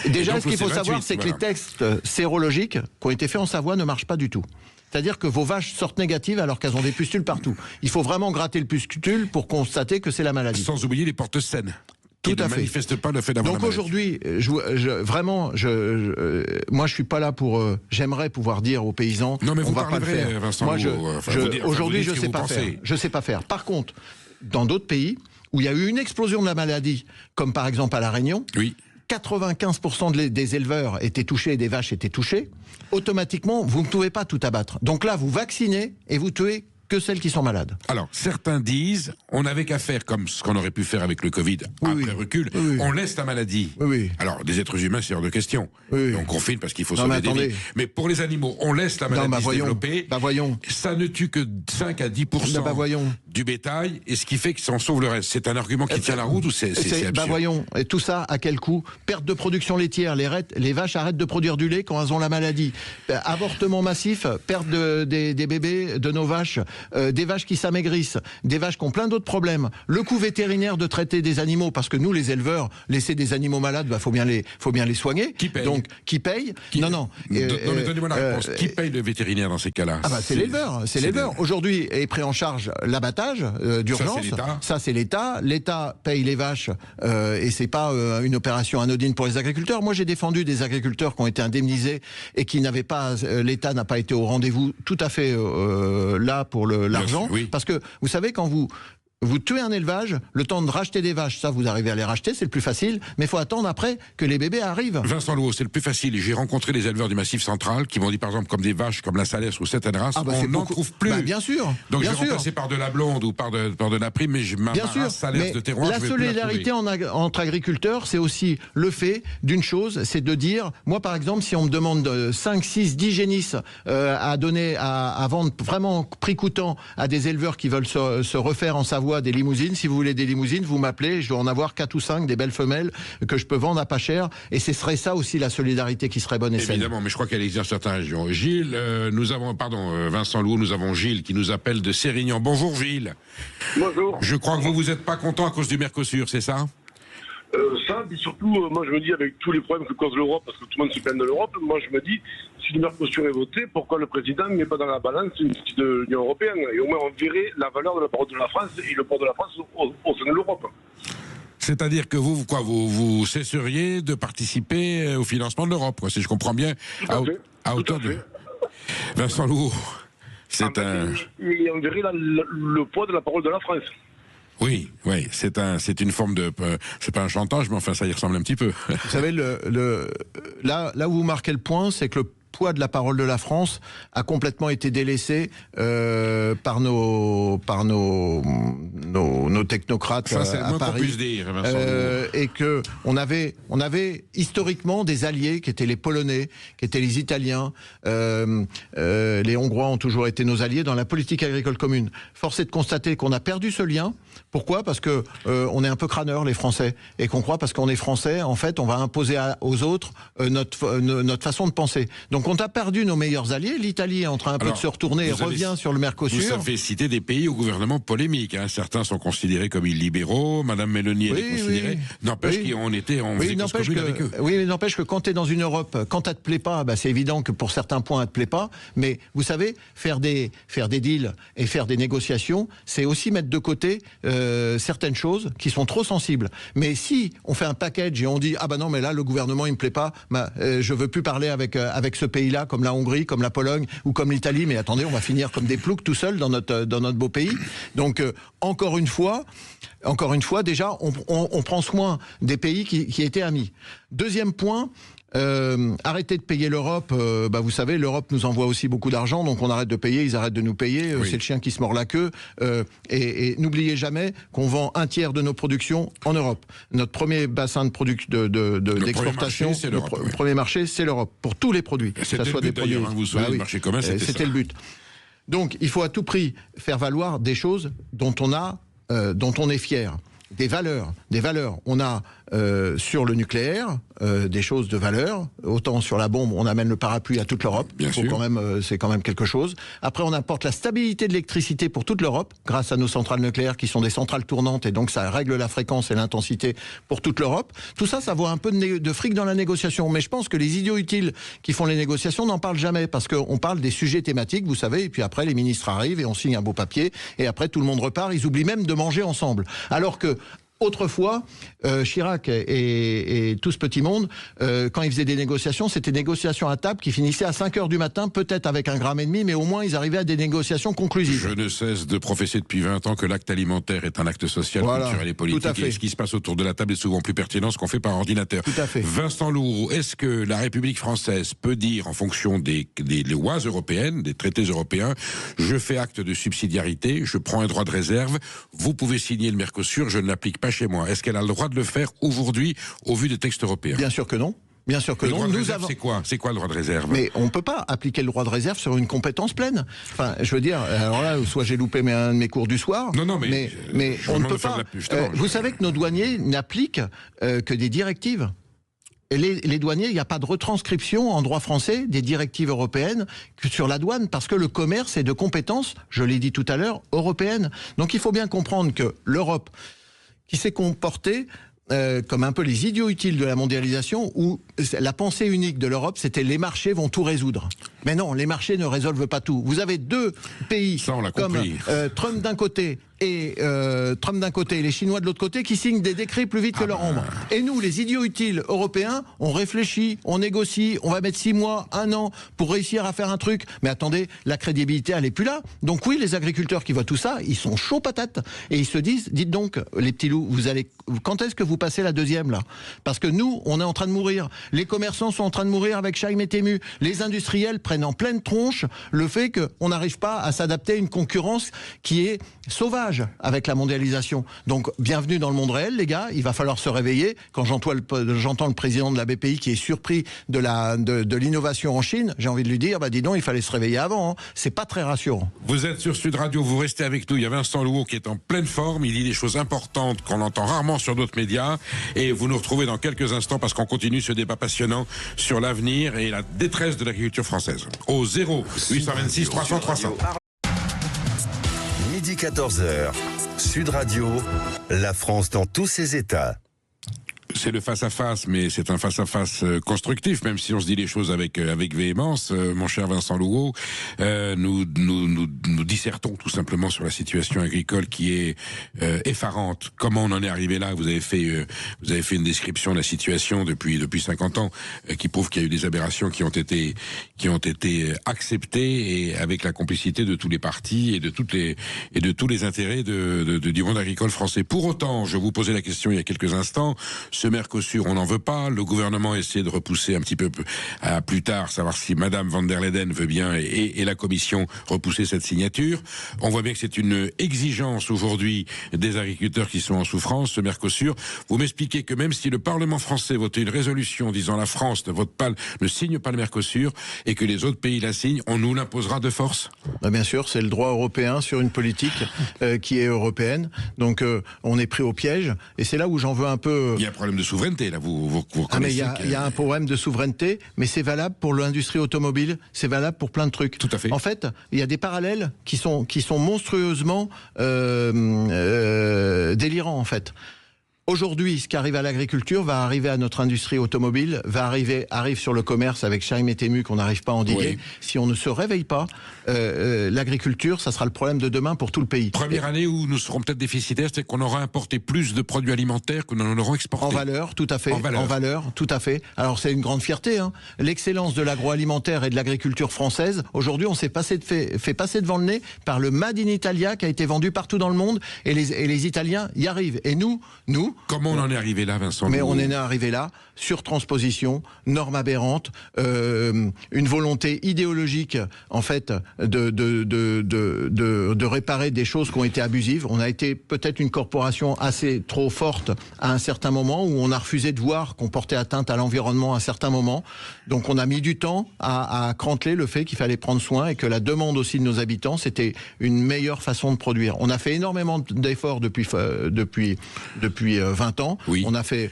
Déjà, ce qu'il faut savoir, c'est que les tests sérologiques qui ont été faits en Savoie ne marchent pas du tout. C'est-à-dire que vos vaches sortent négatives alors qu'elles ont des pustules partout. Il faut vraiment gratter le pustule pour constater que c'est la maladie. Sans oublier les portes saines. Tout à fait. Manifeste pas le fait d'avoir. Donc aujourd'hui, moi je suis pas là pour. J'aimerais pouvoir dire aux paysans. Non mais on va pas le faire. Vincent, moi, aujourd'hui, je sais pas faire. Je sais pas faire. Par contre, dans d'autres pays où il y a eu une explosion de la maladie, comme par exemple à La Réunion. Oui. 95% des éleveurs étaient touchés et des vaches étaient touchées. Automatiquement, vous ne pouvez pas tout abattre. Donc là, vous vaccinez et vous tuez que celles qui sont malades. Alors, certains disent, on n'avait qu'à faire comme ce qu'on aurait pu faire avec le Covid, après recul, on laisse la maladie. Alors, des êtres humains, c'est hors de question. On confine parce qu'il faut sauver des vies. Mais pour les animaux, on laisse la maladie se développer. Ça ne tue que 5 à 10% du bétail, et ce qui fait que ça en sauve le reste. C'est un argument qui tient la route ou c'est absurde? Voyons, et tout ça, à quel coût? Perte de production laitière, les vaches arrêtent de produire du lait quand elles ont la maladie. Avortement massif, perte des bébés de nos vaches, des vaches qui s'amaigrissent, des vaches qui ont plein d'autres problèmes. Le coût vétérinaire de traiter des animaux, parce que nous, les éleveurs, laisser des animaux malades, faut bien les soigner. Qui paye? Donc, qui paye? Non, mais donnez-moi la réponse. Qui paye le vétérinaire dans ces cas-là? C'est l'éleveur. C'est l'éleveur. Aujourd'hui est pris en charge l'abattage d'urgence. Ça, c'est l'État. L'État paye les vaches et c'est pas une opération anodine pour les agriculteurs. Moi, j'ai défendu des agriculteurs qui ont été indemnisés et qui n'avaient pas, l'État n'a pas été au rendez-vous tout à fait là pour l'argent. Parce que vous savez, quand vous tuez un élevage, le temps de racheter des vaches, ça vous arrivez à les racheter, c'est le plus facile, mais il faut attendre après que les bébés arrivent. Vincent Louot, c'est le plus facile. J'ai rencontré les éleveurs du Massif central qui m'ont dit par exemple comme des vaches comme la Salers ou certaines races, on n'en trouve plus. Bien sûr. Donc je vais remplacer par de la blonde ou par de la prime, mais ma race Salers de terroir, la solidarité entre agriculteurs, c'est aussi le fait d'une chose, c'est de dire, moi par exemple, si on me demande 5, 6, 10 génisses à donner, à vendre vraiment prix coûtant à des éleveurs qui veulent se refaire en Savoie, des limousines, si vous voulez des limousines, vous m'appelez, je dois en avoir 4 ou 5, des belles femelles que je peux vendre à pas cher, et ce serait ça aussi la solidarité qui serait bonne et saine. Évidemment, mais je crois qu'elle existe dans certaines régions. Gilles, Vincent Louot, nous avons Gilles qui nous appelle de Sérignan. Bonjour Gilles. Bonjour. Je crois que vous n'êtes pas content à cause du Mercosur, c'est ça? Ça, mais surtout, moi je me dis, avec tous les problèmes que cause l'Europe, parce que tout le monde se plaint de l'Europe, moi je me dis, si le Mercosur est voté, pourquoi le président ne met pas dans la balance une petite de l'Union européenne? Et au moins on verrait la valeur de la parole de la France et le port de la France au sein de l'Europe. C'est-à-dire que vous cesseriez de participer au financement de l'Europe, si je comprends bien, à hauteur de... Vincent Louot, c'est Et on verrait le poids de la parole de la France. Oui, c'est une forme de, c'est pas un chantage, mais enfin ça y ressemble un petit peu. Vous savez, là où vous marquez le point, c'est que le poids de la parole de la France a complètement été délaissé par nos technocrates à Paris, et que on avait historiquement des alliés qui étaient les Polonais, qui étaient les Italiens, les Hongrois ont toujours été nos alliés dans la politique agricole commune. Force est de constater qu'on a perdu ce lien. Pourquoi? Parce que on est un peu crâneurs les Français, et qu'on croit parce qu'on est Français, en fait, on va imposer aux autres notre façon de penser. Donc on a perdu nos meilleurs alliés. L'Italie est en train un peu de se retourner et revient sur le Mercosur. Vous avez cité des pays au gouvernement polémique. Certains sont considérés comme illibéraux. Madame Mélanie est considérée. N'empêche qu'on faisait cause commune avec eux. Oui, mais n'empêche que quand tu es dans une Europe, quand ça te plaît pas, c'est évident que pour certains points, ça te plaît pas. Mais vous savez, faire des deals et faire des négociations, c'est aussi mettre de côté certaines choses qui sont trop sensibles. Mais si on fait un package et on dit non, mais là le gouvernement il me plaît pas, je veux plus parler avec ce pays-là, comme la Hongrie, comme la Pologne ou comme l'Italie, mais attendez, on va finir comme des ploucs tout seuls dans notre beau pays. Donc encore une fois, déjà on prend soin des pays qui étaient amis. Deuxième point. Arrêtez de payer l'Europe. Vous savez, l'Europe nous envoie aussi beaucoup d'argent, donc on arrête de payer, ils arrêtent de nous payer. C'est le chien qui se mord la queue. Et n'oubliez jamais qu'on vend un tiers de nos productions en Europe. Notre premier bassin d'exportation, le premier marché, c'est l'Europe pour tous les produits. Que ce soit des produits. Vous savez, le marché commun, c'était le but. Donc, il faut à tout prix faire valoir des choses dont on est fier. Des valeurs. On a sur le nucléaire des choses de valeur. Autant sur la bombe, on amène le parapluie à toute l'Europe. C'est quand même quelque chose. Après, on apporte la stabilité de l'électricité pour toute l'Europe, grâce à nos centrales nucléaires qui sont des centrales tournantes, et donc ça règle la fréquence et l'intensité pour toute l'Europe. Tout ça, ça vaut un peu de fric dans la négociation. Mais je pense que les idiots utiles qui font les négociations n'en parlent jamais, parce qu'on parle des sujets thématiques, vous savez, et puis après les ministres arrivent et on signe un beau papier, et après tout le monde repart. Ils oublient même de manger ensemble. Alors que Autrefois, Chirac et tout ce petit monde, quand ils faisaient des négociations, c'était des négociations à table qui finissaient à 5 heures du matin, peut-être avec 1,5 gramme, mais au moins ils arrivaient à des négociations conclusives. Je ne cesse de professer depuis 20 ans que l'acte alimentaire est un acte social, culturel et politique. Et ce qui se passe autour de la table est souvent plus pertinent ce qu'on fait par ordinateur. Tout à fait. Vincent Louroux, est-ce que la République française peut dire, en fonction des lois européennes, des traités européens, je fais acte de subsidiarité, je prends un droit de réserve, vous pouvez signer le Mercosur, je ne l'applique pas chez moi. Est-ce qu'elle a le droit de le faire aujourd'hui au vu des textes européens? Bien sûr que non. Bien sûr que non. C'est quoi le droit de réserve? Mais on ne peut pas appliquer le droit de réserve sur une compétence pleine. Enfin, je veux dire, alors là, soit j'ai loupé un de mes cours du soir. Non, mais on ne peut pas. Vous savez que nos douaniers n'appliquent que des directives. Et les douaniers, il n'y a pas de retranscription en droit français des directives européennes sur la douane, parce que le commerce est de compétence, je l'ai dit tout à l'heure, européenne. Donc il faut bien comprendre que l'Europe, qui s'est comportée comme un peu les idiots utiles de la mondialisation, où la pensée unique de l'Europe, c'était les marchés vont tout résoudre. Mais non, les marchés ne résolvent pas tout. Vous avez deux pays comme Trump d'un côté et les Chinois de l'autre côté qui signent des décrets plus vite que leur ombre. Et nous, les idiots utiles européens, on réfléchit, on négocie, on va mettre 6 mois, 1 an pour réussir à faire un truc. Mais attendez, la crédibilité, elle est plus là. Donc oui, les agriculteurs qui voient tout ça, ils sont chauds patates. Et ils se disent, dites donc, les petits loups, quand est-ce que vous passez la deuxième là? Parce que nous, on est en train de mourir. Les commerçants sont en train de mourir avec Chaim et Tému. Les industriels prennent en pleine tronche le fait qu'on n'arrive pas à s'adapter à une concurrence qui est sauvage avec la mondialisation. Donc, bienvenue dans le monde réel, les gars. Il va falloir se réveiller. Quand j'entends le président de la BPI qui est surpris de l'innovation en Chine, j'ai envie de lui dire, dis donc, il fallait se réveiller avant. Hein. C'est pas très rassurant. Vous êtes sur Sud Radio, vous restez avec nous. Il y a Vincent Louroux qui est en pleine forme. Il dit des choses importantes qu'on entend rarement sur d'autres médias. Et vous nous retrouvez dans quelques instants parce qu'on continue ce débat passionnant sur l'avenir et la détresse de l'agriculture française. Au 0826 300 300. Midi 14h, Sud Radio, la France dans tous ses états. C'est le face-à-face, mais c'est un face-à-face constructif, même si on se dit les choses avec véhémence. Mon cher Vincent Louroux, nous dissertons tout simplement sur la situation agricole qui est effarante. Comment on en est arrivé là? Vous avez fait une description de la situation depuis 50 ans, qui prouve qu'il y a eu des aberrations qui ont été acceptées, et avec la complicité de tous les partis et de tous les intérêts du monde agricole français. Pour autant, je vous posais la question il y a quelques instants. Ce Mercosur, on n'en veut pas. Le gouvernement essaie de repousser un petit peu à plus tard, savoir si Madame van der Leyen veut bien, et la Commission repousser cette signature. On voit bien que c'est une exigence aujourd'hui des agriculteurs qui sont en souffrance, ce Mercosur. Vous m'expliquez que même si le Parlement français votait une résolution disant la France ne signe pas le Mercosur, et que les autres pays la signent, on nous l'imposera de force? Bien sûr, c'est le droit européen sur une politique qui est européenne. Donc on est pris au piège, et c'est là où j'en veux un peu. Il y a un problème de souveraineté, là, vous reconnaissez. Il y a un problème de souveraineté, mais c'est valable pour l'industrie automobile, c'est valable pour plein de trucs. Tout à fait. En fait, il y a des parallèles qui sont monstrueusement délirants, en fait. Aujourd'hui, ce qui arrive à l'agriculture va arriver à notre industrie automobile, arrive sur le commerce avec Chaim et Tému qu'on n'arrive pas à endiguer. Oui. Si on ne se réveille pas, l'agriculture, ça sera le problème de demain pour tout le pays. Première année où nous serons peut-être déficitaires, c'est qu'on aura importé plus de produits alimentaires que nous en aurons exportés. En valeur, tout à fait. En valeur, tout à fait. Alors c'est une grande fierté. Hein. L'excellence de l'agroalimentaire et de l'agriculture française, aujourd'hui on s'est fait passer devant le nez par le Made in Italia qui a été vendu partout dans le monde, et les Italiens y arrivent. Et nous... Comment on en est arrivé là, Vincent? Mais on en est arrivé là, surtransposition, normes aberrantes, une volonté idéologique, en fait, de réparer des choses qui ont été abusives. On a été peut-être une corporation assez trop forte à un certain moment, où on a refusé de voir qu'on portait atteinte à l'environnement à un certain moment. Donc on a mis du temps à cranteler le fait qu'il fallait prendre soin, et que la demande aussi de nos habitants, c'était une meilleure façon de produire. On a fait énormément d'efforts depuis 20 ans. Oui. On a fait...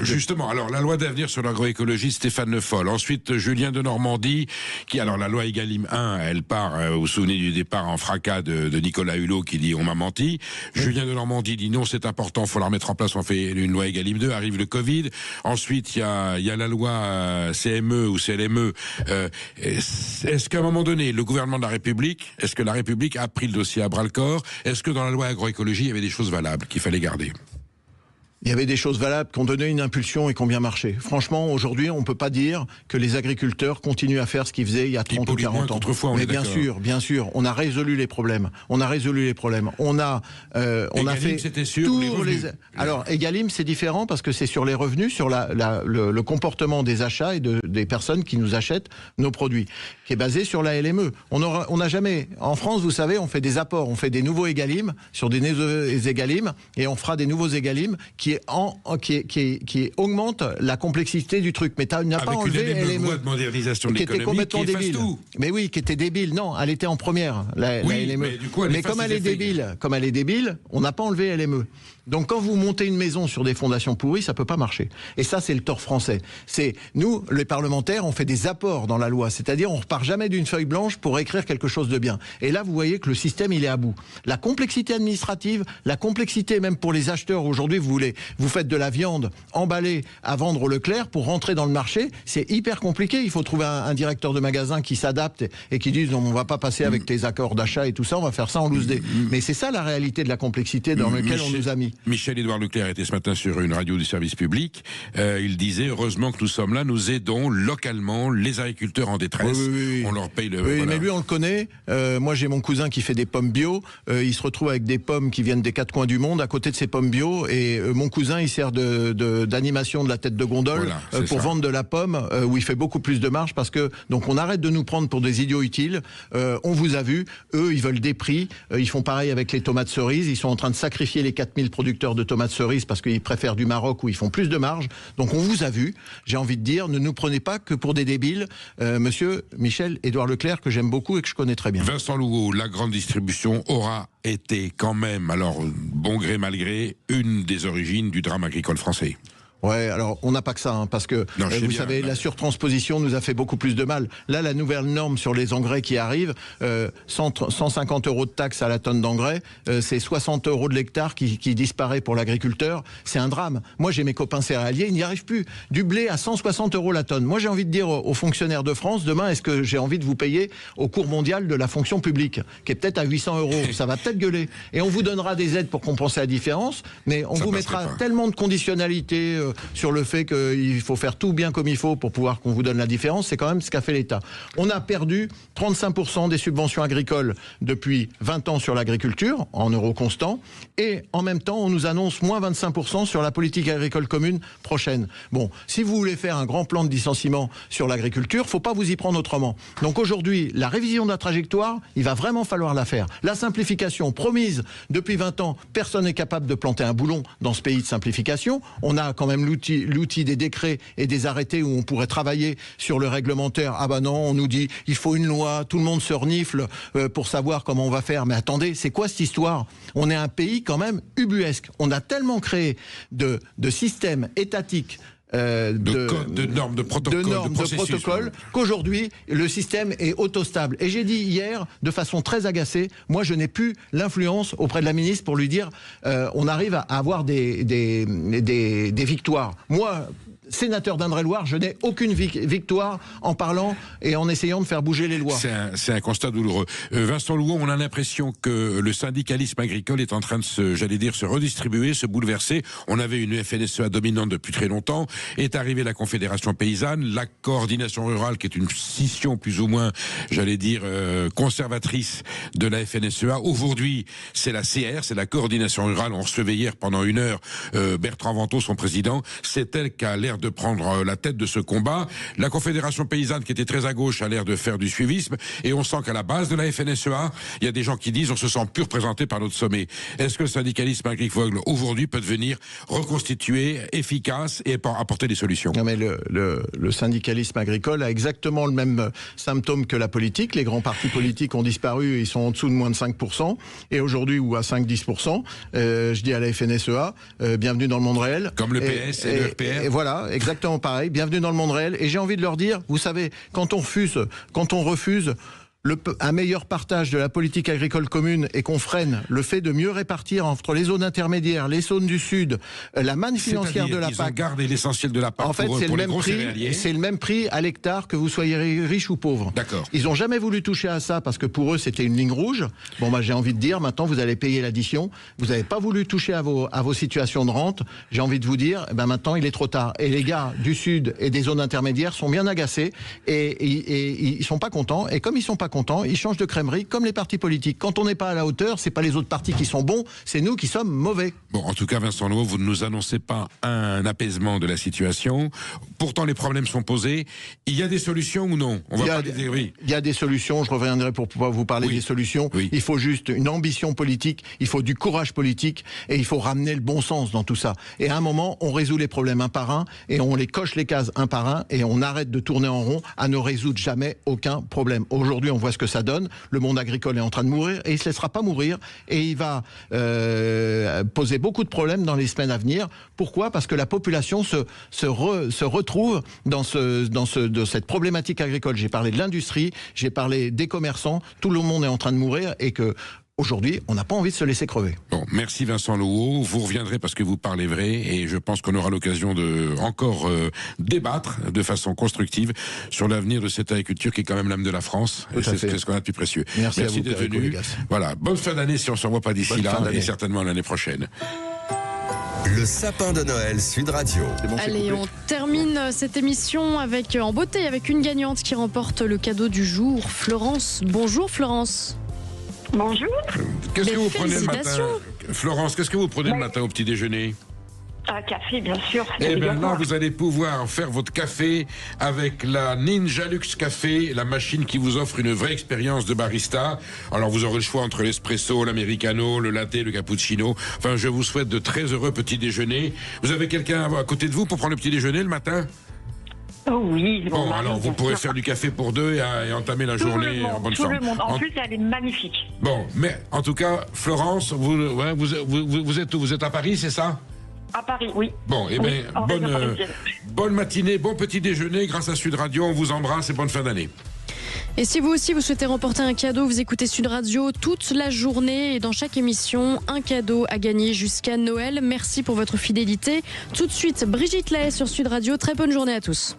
Justement, alors la loi d'avenir sur l'agroécologie, Stéphane Le Foll. Ensuite, Julien de Normandie, alors la loi Egalim 1, elle part, vous vous souvenez du départ en fracas de Nicolas Hulot qui dit on m'a menti. Oui. Julien de Normandie dit non, c'est important, il faut la remettre en place, on fait une loi Egalim 2, arrive le Covid. Ensuite, il y a la loi CME ou CLME. Est-ce qu'à un moment donné, le gouvernement de la République, est-ce que la République a pris le dossier à bras-le-corps? Est-ce que dans la loi agroécologie, il y avait des choses valables qu'il fallait garder? regardé. Il y avait des choses valables qui ont donné une impulsion et qui ont bien marché. Franchement, aujourd'hui, on ne peut pas dire que les agriculteurs continuent à faire ce qu'ils faisaient il y a 30 ou 40 ans. Mais bien sûr, on a résolu les problèmes. On a fait c'était sûr, tous les... Alors, Egalim, c'est différent parce que c'est sur les revenus, sur le comportement des achats et des personnes qui nous achètent nos produits, qui est basé sur la LME. On n'a jamais... En France, vous savez, on fait des apports, on fait des nouveaux Egalim sur des nouveaux Egalim et on fera des nouveaux Egalim qui augmente la complexité du truc. Mais tu n'as pas enlevé LME de modernisation de l'économie qui efface tout. Mais oui, qui était débile. Non, elle était en première, la LME. Mais, du coup, comme elle est débile, on n'a pas enlevé LME. Donc quand vous montez une maison sur des fondations pourries, ça peut pas marcher. Et ça, c'est le tort français. C'est nous, les parlementaires, on fait des apports dans la loi. C'est-à-dire, on repart jamais d'une feuille blanche pour écrire quelque chose de bien. Et là, vous voyez que le système, il est à bout. La complexité administrative, la complexité même pour les acheteurs. Aujourd'hui, vous faites de la viande emballée à vendre au Leclerc pour rentrer dans le marché. C'est hyper compliqué. Il faut trouver un directeur de magasin qui s'adapte et qui dise, non, on va pas passer avec tes accords d'achat et tout ça, on va faire ça en loose day. Mais c'est ça la réalité de la complexité dans laquelle on nous a mis. Michel-Édouard Leclerc était ce matin sur une radio du service public. Il disait, heureusement que nous sommes là, nous aidons localement les agriculteurs en détresse. Oui. On leur paye le... Oui, voilà. Mais lui, on le connaît. Moi, j'ai mon cousin qui fait des pommes bio. Il se retrouve avec des pommes qui viennent des quatre coins du monde, à côté de ces pommes bio. Et mon cousin, il sert d'animation de la tête de gondole pour vendre de la pomme, où il fait beaucoup plus de marge, parce que... Donc, on arrête de nous prendre pour des idiots utiles. On vous a vu. Eux, ils veulent des prix. Ils font pareil avec les tomates cerises. Ils sont en train de sacrifier les 4000 producteurs de tomates cerises parce qu'ils préfèrent du Maroc où ils font plus de marge. Donc on vous a vu, j'ai envie de dire, ne nous prenez pas que pour des débiles. Monsieur Michel-Édouard Leclerc, que j'aime beaucoup et que je connais très bien. Vincent Louveau, la grande distribution aura été quand même, alors bon gré mal gré, une des origines du drame agricole français. Ouais, alors on n'a pas que ça, parce que vous savez, la surtransposition nous a fait beaucoup plus de mal. Là, la nouvelle norme sur les engrais qui arrive, 150 € de taxe à la tonne d'engrais, c'est 60 € de l'hectare qui disparaît pour l'agriculteur. C'est un drame. Moi, j'ai mes copains céréaliers, ils n'y arrivent plus. Du blé à 160 € la tonne. Moi, j'ai envie de dire aux fonctionnaires de France, demain, est-ce que j'ai envie de vous payer au cours mondial de la fonction publique, qui est peut-être à 800 €. Ça va peut-être gueuler. Et on vous donnera des aides pour compenser la différence, mais on vous mettra tellement de conditionnalités sur le fait qu'il faut faire tout bien comme il faut pour pouvoir qu'on vous donne la différence. C'est quand même ce qu'a fait l'État. On a perdu 35% des subventions agricoles depuis 20 ans sur l'agriculture, en euros constants, et en même temps, on nous annonce moins 25% sur la politique agricole commune prochaine. Bon, si vous voulez faire un grand plan de licenciement sur l'agriculture, faut pas vous y prendre autrement. Donc aujourd'hui, la révision de la trajectoire, il va vraiment falloir la faire. La simplification promise depuis 20 ans, personne n'est capable de planter un boulon dans ce pays de simplification. On a quand même l'outil des décrets et des arrêtés où on pourrait travailler sur le réglementaire. Ah bah non, on nous dit il faut une loi, tout le monde se renifle pour savoir comment on va faire. Mais attendez, c'est quoi cette histoire? On est un pays quand même ubuesque. On a tellement créé de systèmes étatiques, de normes, de protocoles, qu'aujourd'hui le système est autostable. Et j'ai dit hier, de façon très agacée, moi je n'ai plus l'influence auprès de la ministre pour lui dire on arrive à avoir des victoires. Moi, sénateur d'Indre-et-Loire, je n'ai aucune victoire en parlant et en essayant de faire bouger les lois. C'est un constat douloureux. Vincent Louveau, on a l'impression que le syndicalisme agricole est en train de se redistribuer, se bouleverser. On avait une FNSEA dominante depuis très longtemps. Est arrivée la Confédération paysanne, la coordination rurale, qui est une scission plus ou moins, conservatrice de la FNSEA. Aujourd'hui, c'est la CR, c'est la coordination rurale. On recevait hier pendant 1 heure Bertrand Vantaux, son président. C'est elle qui a l'air de prendre la tête de ce combat. La Confédération paysanne, qui était très à gauche, a l'air de faire du suivisme, et on sent qu'à la base de la FNSEA, il y a des gens qui disent on se sent plus représenté par notre sommet. Est-ce que le syndicalisme agricole aujourd'hui peut devenir reconstitué, efficace et apporter des solutions? Non, mais le syndicalisme agricole a exactement le même symptôme que la politique. Les grands partis politiques ont disparu, ils sont en dessous de moins de 5%, et aujourd'hui, ou à 5-10%, je dis à la FNSEA, bienvenue dans le monde réel. Comme le PS et le RPR. Et voilà, exactement pareil, bienvenue dans le monde réel. Et j'ai envie de leur dire, vous savez, quand on refuse un meilleur partage de la politique agricole commune et qu'on freine le fait de mieux répartir entre les zones intermédiaires, les zones du Sud, la manne financière de la PAC. Ils ont gardé l'essentiel de la PAC en fait, pour les gros céréaliers. C'est le même prix à l'hectare que vous soyez riche ou pauvre. D'accord. Ils n'ont jamais voulu toucher à ça parce que pour eux, c'était une ligne rouge. Bon, j'ai envie de dire, maintenant, vous allez payer l'addition. Vous n'avez pas voulu toucher à vos situations de rente. J'ai envie de vous dire, maintenant, il est trop tard. Et les gars du Sud et des zones intermédiaires sont bien agacés et ils sont pas contents. Et comme ils sont pas contents, ils changent de crèmerie, comme les partis politiques. Quand on n'est pas à la hauteur, c'est pas les autres partis qui sont bons, c'est nous qui sommes mauvais. Bon, en tout cas, Vincent Louot, vous ne nous annoncez pas un apaisement de la situation. Pourtant, les problèmes sont posés. Il y a des solutions ou non? On va parler des... Oui. Il y a des solutions, je reviendrai pour pouvoir vous parler des solutions. Oui. Il faut juste une ambition politique, il faut du courage politique et il faut ramener le bon sens dans tout ça. Et à un moment, on résout les problèmes un par un et on les coche les cases un par un et on arrête de tourner en rond à ne résoudre jamais aucun problème. Aujourd'hui, on voit ce que ça donne. Le monde agricole est en train de mourir et il ne se laissera pas mourir et il va poser beaucoup de problèmes dans les semaines à venir. Pourquoi? Parce que la population se retrouve dans cette problématique agricole. J'ai parlé de l'industrie, j'ai parlé des commerçants, tout le monde est en train de mourir et que aujourd'hui, on n'a pas envie de se laisser crever. Bon, merci Vincent Louot. Vous reviendrez parce que vous parlez vrai et je pense qu'on aura l'occasion de encore débattre de façon constructive sur l'avenir de cette agriculture qui est quand même l'âme de la France. C'est ce qu'on a de plus précieux. Merci d'être venu. Voilà, bonne fin d'année si on ne se revoit pas d'ici là et certainement l'année prochaine. Le sapin de Noël Sud Radio. Allez, on termine cette émission en beauté avec une gagnante qui remporte le cadeau du jour. Florence. Bonjour Florence. Bonjour. Qu'est-ce que vous prenez le matin, Florence? Qu'est-ce que vous prenez le matin au petit déjeuner? Un café, bien sûr. Et maintenant, vous allez pouvoir faire votre café avec la Ninja Luxe Café, la machine qui vous offre une vraie expérience de barista. Alors, vous aurez le choix entre l'espresso, l'americano, le latte, le cappuccino. Enfin, je vous souhaite de très heureux petits déjeuners. Vous avez quelqu'un à côté de vous pour prendre le petit déjeuner le matin? Oh oui. Bon, alors vous pourrez faire du café pour deux et entamer la journée en bonne forme. Tout le monde. En plus, elle est magnifique. Bon, mais en tout cas, Florence, vous êtes où? Vous êtes à Paris, c'est ça? À Paris, oui. Bon, eh bien, bonne matinée, bon petit déjeuner grâce à Sud Radio. On vous embrasse et bonne fin d'année. Et si vous aussi vous souhaitez remporter un cadeau, vous écoutez Sud Radio toute la journée et dans chaque émission, un cadeau à gagner jusqu'à Noël. Merci pour votre fidélité. Tout de suite, Brigitte Lahaie sur Sud Radio. Très bonne journée à tous.